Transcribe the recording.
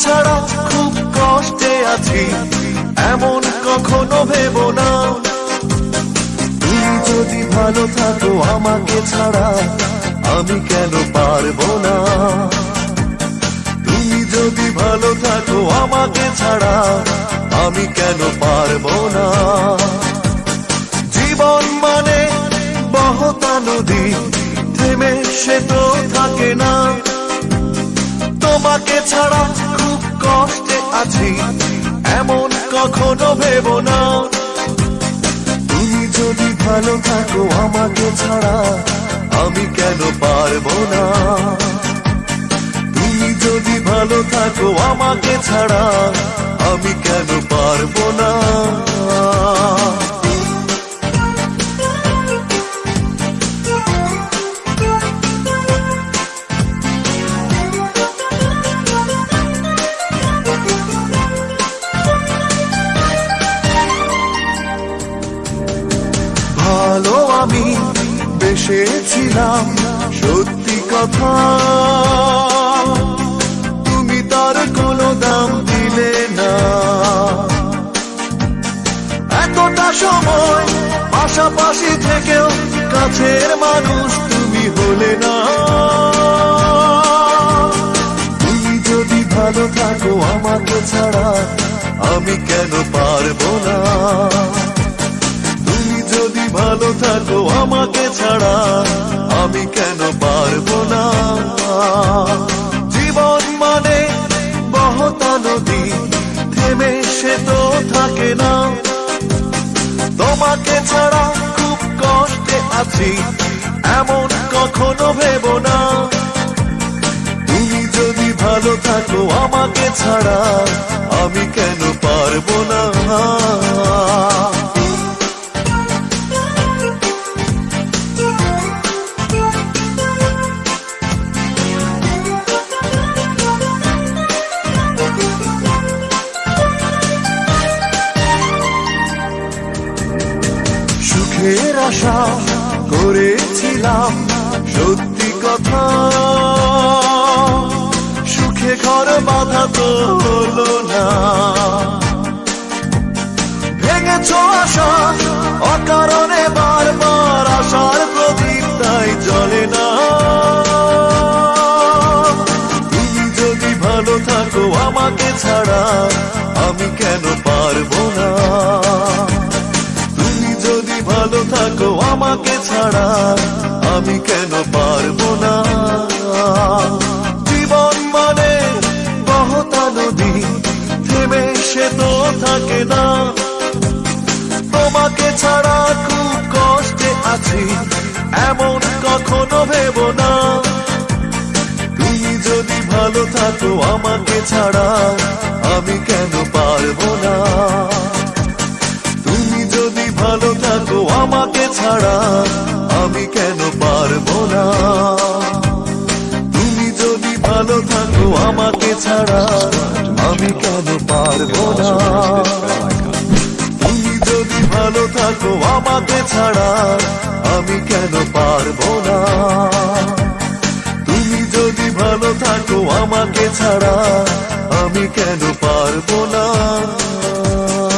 ছাড়া খুব কষ্টে আছি এমন কখনো ভেবো না। তুমি যদি ভালো থাকো আমাকে ছাড়া আমি কেন পারবো না। তুমি যদি ভালো থাকো আমাকে ছাড়া আমি কেন পারবো না। জীবন মানে বহতা নদী, থেমে সে তো থাকে না। তোমাকে ছাড়া খুব কষ্টে আছি এমন কখনো ভেবো না। তুমি যদি ভালো থাকো আমাকে ছাড়া আমি কেন পারবো না। তুমি যদি ভালো থাকো আমাকে ছাড়া আমি কেন পারবো না। ভালো আমি বেসেছিলাম সত্যি কথা, তুমি তার কোনো দাম দিলে না। এতটা সময় পাশাপাশি থেকেও কাছের মানুষ তুমি হলে না। তুমি যদি ভালো থাকো আমাকে ছাড়া আমি কেন পারবো না। তুমি যদি ভালো থাকো আমাকে ছাড়া আমি কেন পারবো না। জীবন মানে বহতা নদী, থেমে সে তো থাকে না। তোমাকে ছাড়া খুব কষ্টে আছি এমন কখনো ভেবো না। তুমি যদি ভালো থাকো আমাকে ছাড়া আমি কেন পারবো না। সুখের আশা করেছিলাম সত্যি কথা, সুখে ঘর বাঁধা তো হলো না। ভেঙেছ আশা অকারণে বারবার, আশার প্রদীপ তাই জ্বলে না। তুমি যদি ভালো থাকো আমাকে ছাড়া আমি কেন পারবো না। তুমি যদি ভালো থাকো আমাকে ছাড়া আমি কেন পারবো না। জীবন মানে বহতা নদী, থেমে সে তো থাকে না। তোমাকে ছাড়া খুব কষ্টে আছি এমন কখনো ভেবো না। তুমি যদি ভালো থাকো আমাকে ছাড়া আমি কেন পারবো না। তুমি যদি ভালো থাকো আমাকে ছাড়া আমি কেন পারবো না। তুমি যদি ভালো থাকো আমাকে ছাড়া আমি কেন পারবো না। তুমি যদি ভালো থাকো আমাকে ছাড়া আমি কেন পারবো না। তুমি যদি ভালো থাকো আমাকে ছাড়া আমি কেন পারবো না।